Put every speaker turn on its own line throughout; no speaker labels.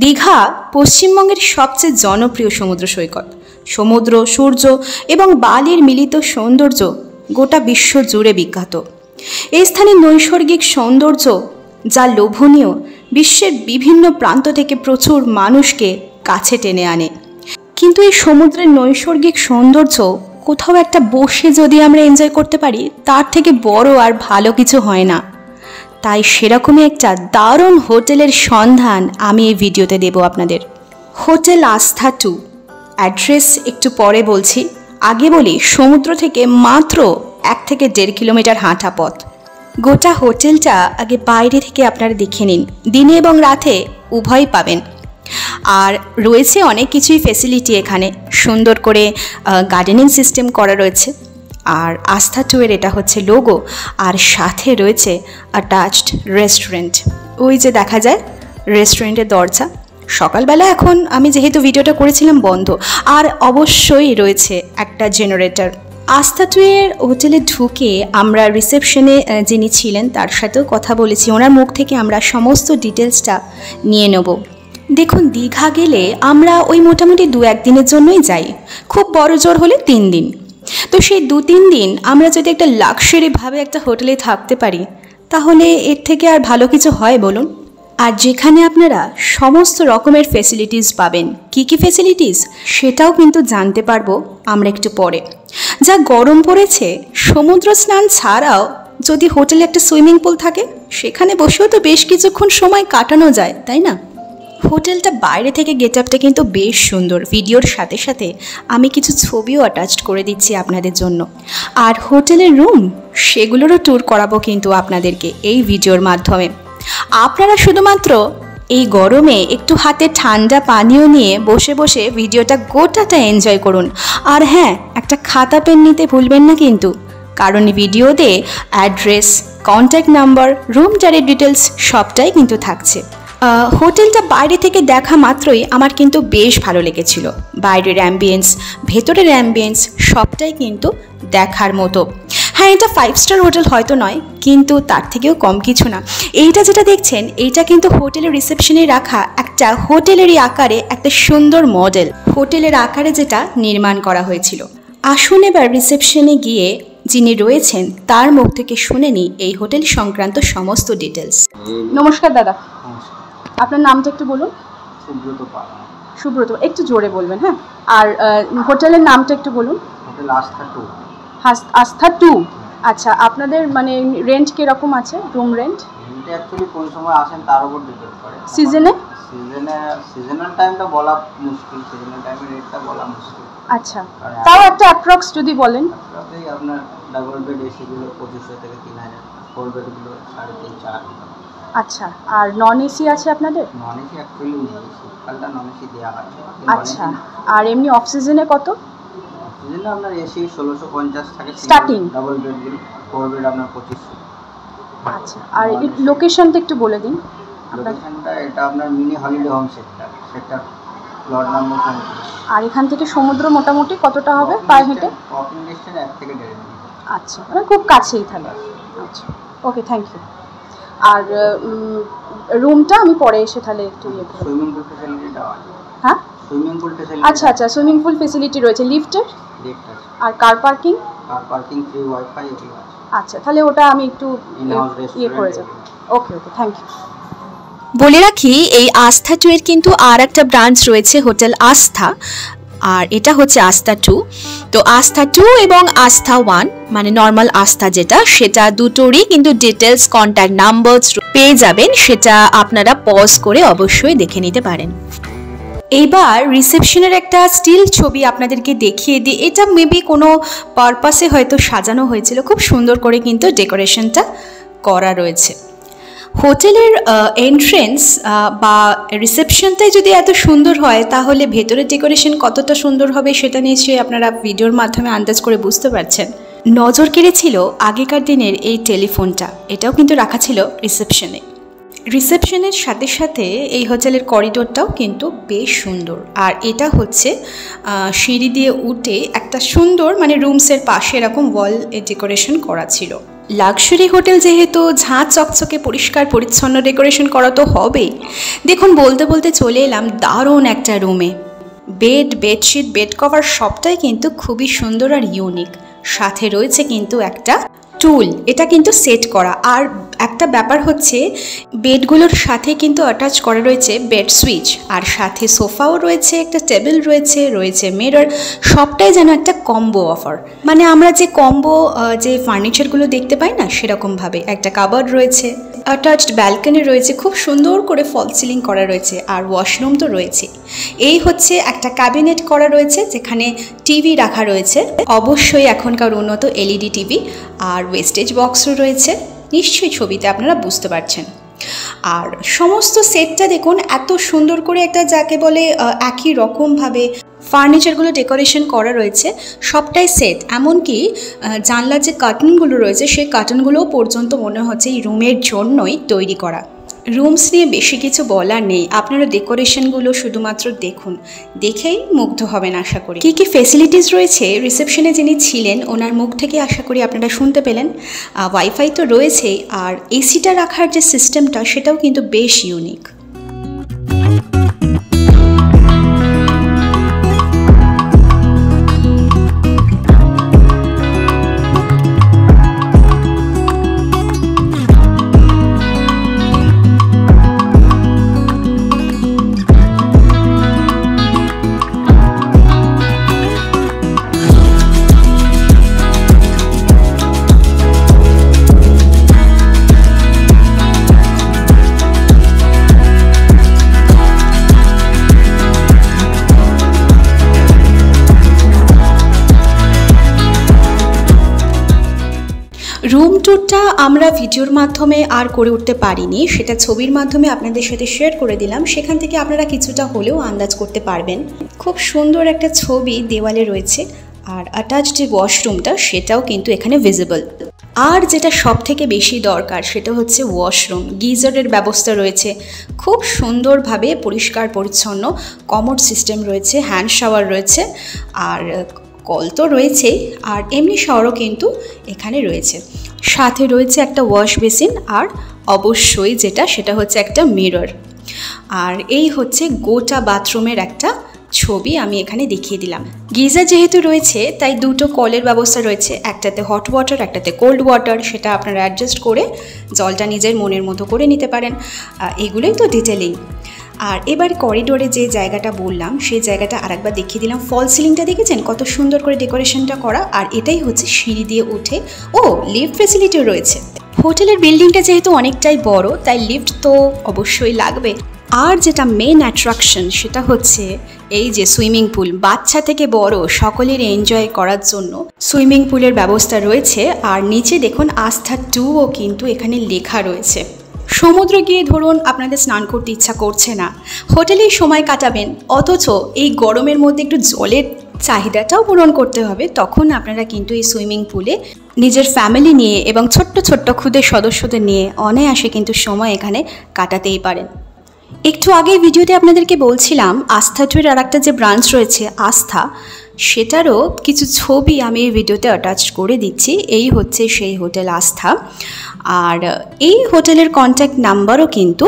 দীঘা পশ্চিমবঙ্গের সবচেয়ে জনপ্রিয় সমুদ্র সৈকত। সমুদ্র, সূর্য এবং বালির মিলিত সৌন্দর্য গোটা বিশ্ব জুড়ে বিখ্যাত। এই স্থানের নৈসর্গিক সৌন্দর্য যা লোভনীয়, বিশ্বের বিভিন্ন প্রান্ত থেকে প্রচুর মানুষকে কাছে টেনে আনে। কিন্তু এই সমুদ্রের নৈসর্গিক সৌন্দর্য কোথাও একটা বসে যদি আমরা এনজয় করতে পারি, তার থেকে বড় আর ভালো কিছু হয় না। তাই সেরকমই একটা দারুণ হোটেলের সন্ধান আমি এই ভিডিওতে দেব আপনাদের। হোটেল আস্থা 2। অ্যাড্রেস একটু পরে বলছি, আগে বলি সমুদ্র থেকে মাত্র 1 থেকে 1.5 কিলোমিটার হাঁটা পথ। গোটা হোটেলটা আগে বাইরে থেকে আপনারা দেখে নিন, দিনে এবং রাতে উভয়ই পাবেন। আর রয়েছে অনেক কিছুই ফেসিলিটি এখানে, সুন্দর করে গার্ডেনিং সিস্টেম করা রয়েছে। আর আস্থা 2 এর এটা হচ্ছে লোগো, আর সাথে রয়েছে অ্যাটাচড রেস্টুরেন্ট। ওই যে দেখা যায় রেস্টুরেন্টের দরজা। সকালবেলা এখন আমি যেহেতু ভিডিওটা করেছিলাম বন্ধ, আর অবশ্যই রয়েছে একটা জেনারেটর। আস্থা 2 এর হোটেলে ঢুকে আমরা রিসেপশনে যিনি ছিলেন তার সাথেও কথা বলেছি, ওনার মুখ থেকে আমরা সমস্ত ডিটেলসটা নিয়ে নেব। দেখুন, দীঘা গেলে আমরা ওই মোটামুটি 2-1 দিনের জন্যই যাই, খুব বড় জোর হলে 3 দিন। তো সেই 2-3 দিন আমরা যদি একটা লাক্সারিভাবে একটা হোটেলে থাকতে পারি, তাহলে এর থেকে আর ভালো কিছু হয় বলুন? আর যেখানে আপনারা সমস্ত রকমের ফেসিলিটিস পাবেন। কি কি ফেসিলিটিস সেটাও কিন্তু জানতে পারবো আমরা একটু পরে। যা গরম পড়েছে, সমুদ্র স্নান ছাড়াও যদি হোটেলে একটা সুইমিং পুল থাকে, সেখানে বসেও তো বেশ কিছুক্ষণ সময় কাটানো যায়, তাই না? হোটেলটা বাইরে থেকে গেট আপটা কিন্তু বেশ সুন্দর। ভিডিওর সাথে সাথে আমি কিছু ছবিও অ্যাটাচড করে দিচ্ছি আপনাদের জন্য। আর হোটেলের রুম সেগুলোরও ট্যুর করাবো কিন্তু আপনাদেরকে এই ভিডিওর মাধ্যমে। আপনারা শুধুমাত্র এই গরমে একটু হাতে ঠান্ডা পানীয় নিয়ে বসে বসে ভিডিওটা গোটাটা এনজয় করুন। আর হ্যাঁ, একটা খাতা পেন নিতে ভুলবেন না কিন্তু, কারণ ভিডিওতে অ্যাড্রেস, কন্ট্যাক্ট নাম্বার, রুম টারের ডিটেলস সবটাই কিন্তু থাকছে। হোটেলটা বাইরে থেকে দেখা মাত্রই আমার কিন্তু বেশ ভালো লেগেছিল। বাইরের অ্যাম্বিয়েন্স, ভেতরের অ্যাম্বিয়েন্স সবটাই কিন্তু দেখার মতো। হ্যাঁ, এটা 5 স্টার হোটেল হয়তো নয়, কিন্তু তার থেকেও কম কিছু না। এইটা যেটা দেখছেন, এইটা কিন্তু হোটেলের রিসেপশনে রাখা একটা হোটেলেরই আকারে একটা সুন্দর মডেল, হোটেলের আকারে যেটা নির্মাণ করা হয়েছিল। আসুন এবার রিসেপশনে গিয়ে যিনি রয়েছেন তার মুখ থেকে শুনে নিই এই হোটেল সংক্রান্ত সমস্ত ডিটেলস। নমস্কার দাদা, আপনার নামটা একটু বলুন।
সুব্রত পাল।
সুব্রত, একটু জোরে বলবেন। হ্যাঁ, আর হোটেলের নামটা একটু বলুন।
হোটেল আস্থা 2।
আস্থা 2। আচ্ছা, আপনাদের মানে রেন্ট কিরকম আছে? রুম রেন্ট
এটা অ্যাকচুয়ালি কোন সময় আসেন তার উপর ডিপেন্ড করে। সিজনাল টাইমটা বলা মুশকিল, সিজনাল টাইমের রেটটা বলা মুশকিল।
আচ্ছা, তাও একটা অ্যাপ্রক্স যদি বলেন।
এই আপনার ডাবল বেড এসি গুলো 2500 থেকে 3000, 4 বেড গুলো 3.5-4।
আচ্ছা, আর নন এসি আছে আপনাদের?
নন এসি অ্যাকচুয়ালি নেই, শীতকালটা নন এসি দেওয়া হয়।
আচ্ছা, আর এমনি অফ সিজনে কত?
অফ সিজনে আপনার এসি 1650 থাকে
স্টার্টিং,
ডাবল বেড গুলো 4 বেড আপনার 2500।
আচ্ছা, আর লোকেশনটা একটু বলে দিন।
লোকেশনটা এটা আপনার mini holiday home sector plot number 35।
আর এখান থেকে সমুদ্র মোটামুটি কতটা হবে পার হেঁটে?
ওয়াকিং ডিসটেন্স 1 থেকে 1.5 মিনিট।
আচ্ছা, মানে খুব কাছেই তাহলে। আচ্ছা, ওকে, থ্যাংক ইউ। আর রুমটা আমি পরে এসে তাহলে একটু ইয়ে করব।
সুইমিং পুল ফ্যাসিলিটিটা আছে।
হ্যাঁ,
সুইমিং পুল ফ্যাসিলিটি।
আচ্ছা আচ্ছা, সুইমিং পুল ফ্যাসিলিটি রয়েছে, লিফটের।
লিফট আছে।
আর car parking?
Car parking, free WiFi এগুলো আছে।
আচ্ছা, তাহলে ওটা আমি একটু ইয়ে করে যাব। ওকে ওকে, থ্যাংক ইউ। বলে রাখি, এই আস্থা 2 এর কিন্তু আর একটা ব্রাঞ্চ রয়েছে, হোটেল আস্থা, আর এটা হচ্ছে আস্থা 2। তো আস্থা 2 এবং আস্থা 1 মানে নর্মাল আস্থা যেটা, সেটা দুটোরই কিন্তু ডিটেলস, কন্ট্যাক্ট নাম্বার পেয়ে যাবেন। সেটা আপনারা পজ করে অবশ্যই দেখে নিতে পারেন। এইবার রিসেপশনের একটা স্টিল ছবি আপনাদেরকে দেখিয়ে দিই। এটা মেবি কোনো পারপাসে হয়তো সাজানো হয়েছিল, খুব সুন্দর করে কিন্তু ডেকোরেশনটা করা রয়েছে। হোটেলের এন্ট্রেন্স বা রিসেপশনটাই যদি এত সুন্দর হয়, তাহলে ভেতরের ডেকোরেশন কতটা সুন্দর হবে সেটা নিশ্চয়ই আপনারা ভিডিওর মাধ্যমে আন্দাজ করে বুঝতে পারছেন। নজর কেড়েছিল আগেকার দিনের এই টেলিফোনটা, এটাও কিন্তু রাখা ছিল রিসেপশনে। রিসেপশনের সাথে সাথে এই হোটেলের করিডোরটাও কিন্তু বেশ সুন্দর। আর এটা হচ্ছে সিঁড়ি দিয়ে উঠে একটা সুন্দর মানে রুমসের পাশে এরকম ওয়াল ডেকোরেশন করা ছিল। লাক্সারি হোটেল যেহেতু ঝাঁ চকচকে পরিষ্কার পরিচ্ছন্ন ডেকোরেশন করা তো হবেই। দেখুন বলতে বলতে চলে এলাম দারুণ একটা রুমে। বেডশিট, বেড কভার সবটাই কিন্তু খুবই সুন্দর আর ইউনিক। সাথে রয়েছে কিন্তু একটা টুল, এটা কিন্তু সেট করা। আর একটা ব্যাপার হচ্ছে বেডগুলোর সাথে কিন্তু অ্যাটাচ করা রয়েছে বেড সুইচ, আর সাথে সোফাও রয়েছে, একটা টেবিল রয়েছে মিরর, সবটাই যেন একটা কম্বো অফার। মানে আমরা যে কম্বো যে ফার্নিচারগুলো দেখতে পাই না, সেরকমভাবে একটা কাবার্ড রয়েছে, অ্যাটাচড ব্যালকনি রয়েছে, খুব সুন্দর করে ফল সিলিং করা রয়েছে, আর ওয়াশরুম তো রয়েছে। এই হচ্ছে একটা ক্যাবিনেট করা রয়েছে যেখানে টিভি রাখা রয়েছে, অবশ্যই এখনকার উন্নত এলইডি টিভি, আর ওয়েস্টেজ বক্সও রয়েছে, নিশ্চয়ই ছবিতে আপনারা বুঝতে পারছেন। আর সমস্ত সেটটা দেখুন এত সুন্দর করে একটা যাকে বলে একই রকমভাবে ফার্নিচারগুলো ডেকোরেশন করা রয়েছে, সবটাই সেট। এমনকি জানলার যে কার্টনগুলো রয়েছে সেই কার্টনগুলোও পর্যন্ত মনে হচ্ছে এই রুমের জন্যই তৈরি করা। রুমস নিয়ে বেশি কিছু বলার নেই, আপনারা ডেকোরেশনগুলো শুধুমাত্র দেখুন, দেখেই মুগ্ধ হবেন আশা করি। কী কী ফেসিলিটিস রয়েছে রিসেপশনে যিনি ছিলেন ওনার মুখ থেকে আশা করি আপনারা শুনতে পেলেন। ওয়াইফাই তো রয়েছেই, আর এসিটা রাখার যে সিস্টেমটা সেটাও কিন্তু বেশ ইউনিক। রুম ট্যুরটা আমরা ভিডিওর মাধ্যমে আর করে উঠতে পারিনি, সেটা ছবির মাধ্যমে আপনাদের সাথে শেয়ার করে দিলাম। সেখান থেকে আপনারা কিছুটা হলেও আন্দাজ করতে পারবেন। খুব সুন্দর একটা ছবি দেওয়ালে রয়েছে, আর অ্যাটাচড যে ওয়াশরুমটা সেটাও কিন্তু এখানে ভিজিবল। আর যেটা সব থেকে বেশি দরকার সেটা হচ্ছে ওয়াশরুম, গিজারের ব্যবস্থা রয়েছে, খুব সুন্দরভাবে পরিষ্কার পরিচ্ছন্ন, কমোড সিস্টেম রয়েছে, হ্যান্ড শাওয়ার রয়েছে, আর কল তো রয়েছেই, আর এমনি শাওয়ারও কিন্তু এখানে রয়েছে। সাথে রয়েছে একটা ওয়াশ বেসিন, আর অবশ্যই সেটা হচ্ছে একটা মিরর। আর এই হচ্ছে গোটা বাথরুমের একটা ছবি আমি এখানে দেখিয়ে দিলাম। গিজার যেহেতু রয়েছে তাই দুটো কলের ব্যবস্থা রয়েছে, একটাতে হট ওয়াটার একটাতে কোল্ড ওয়াটার, সেটা আপনারা অ্যাডজাস্ট করে জলটা নিজের মনের মতো করে নিতে পারেন। এগুলোই তো ডিটেলিং। আর এবার করিডোরে যে জায়গাটা বললাম সেই জায়গাটা আরেকবার দেখিয়ে দিলাম। ফল সিলিংটা দেখেছেন কত সুন্দর করে ডেকোরেশনটা করা, আর এটাই হচ্ছে সিঁড়ি দিয়ে উঠে। লিফট ফেসিলিটিও রয়েছে। হোটেলের বিল্ডিংটা যেহেতু অনেকটাই বড় তাই লিফট তো অবশ্যই লাগবে। আর যেটা মেন অ্যাট্রাকশন সেটা হচ্ছে এই যে সুইমিং পুল, বাচ্চা থেকে বড় সকলের এনজয় করার জন্য সুইমিং পুলের ব্যবস্থা রয়েছে। আর নিচে দেখুন আস্থা 2ও কিন্তু এখানে লেখা রয়েছে। সমুদ্র গিয়ে ধরুন আপনাদের স্নান করতে ইচ্ছা করছে না, হোটেলেই সময় কাটাবেন, অথচ এই গরমের মধ্যে একটু জলের চাহিদাটাও পূরণ করতে হবে, তখন আপনারা কিন্তু এই সুইমিং পুলে নিজের ফ্যামিলি নিয়ে এবং ছোট্ট ছোট্ট ক্ষুদে সদস্যদের নিয়ে অনায়াসে কিন্তু সময় এখানে কাটাতেই পারেন। একটু আগে ভিডিওতে আপনাদেরকে বলছিলাম আস্থা 2-এর আর একটা যে ব্রাঞ্চ রয়েছে আস্থা, সেটারও কিছু ছবি আমি এই ভিডিওতে অ্যাটাচ করে দিচ্ছি। এই হচ্ছে সেই হোটেল আস্থা, আর এই হোটেলের কন্ট্যাক্ট নাম্বারও কিন্তু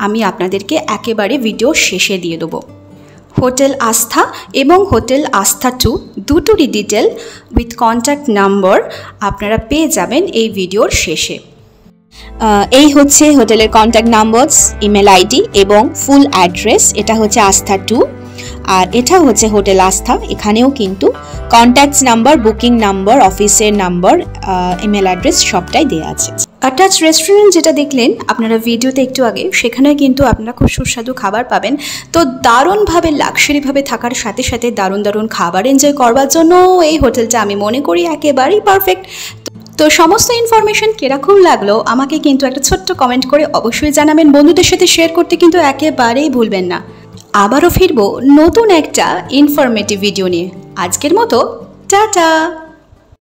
আমি আপনাদেরকে একেবারে ভিডিও শেষে দিয়ে দেবো। হোটেল আস্থা এবং হোটেল আস্থা 2 দুটোরই ডিটেল উইথ কন্ট্যাক্ট নাম্বার আপনারা পেয়ে যাবেন এই ভিডিওর শেষে। এই হচ্ছে হোটেলের কন্ট্যাক্ট নাম্বার, ইমেল আইডি এবং ফুল অ্যাড্রেস। এটা হচ্ছে আস্থা 2, আর এটা হচ্ছে হোটেল আস্থা। এখানেও কিন্তু কন্ট্যাক্টস নাম্বার, বুকিং নাম্বার, অফিসের নাম্বার, ইমেল অ্যাড্রেস সবটাই দেওয়া আছে। অ্যাটাচ রেস্টুরেন্ট যেটা দেখলেন আপনারা ভিডিওতে একটু আগে, সেখানে কিন্তু আপনারা খুব সুস্বাদু খাবার পাবেন। তো দারুণভাবে লাক্সারিভাবে থাকার সাথে সাথে দারুণ দারুণ খাবার এনজয় করবার জন্য এই হোটেলটা আমি মনে করি একেবারেই পারফেক্ট। তো সমস্ত ইনফরমেশন কীরকম লাগলো আমাকে কিন্তু একটা ছোট্ট কমেন্ট করে অবশ্যই জানাবেন। বন্ধুদের সাথে শেয়ার করতে কিন্তু একেবারেই ভুলবেন না। আবারও ফিরবো নতুন একটা ইনফরমেটিভ ভিডিও নিয়ে। আজকের মতো টাটা।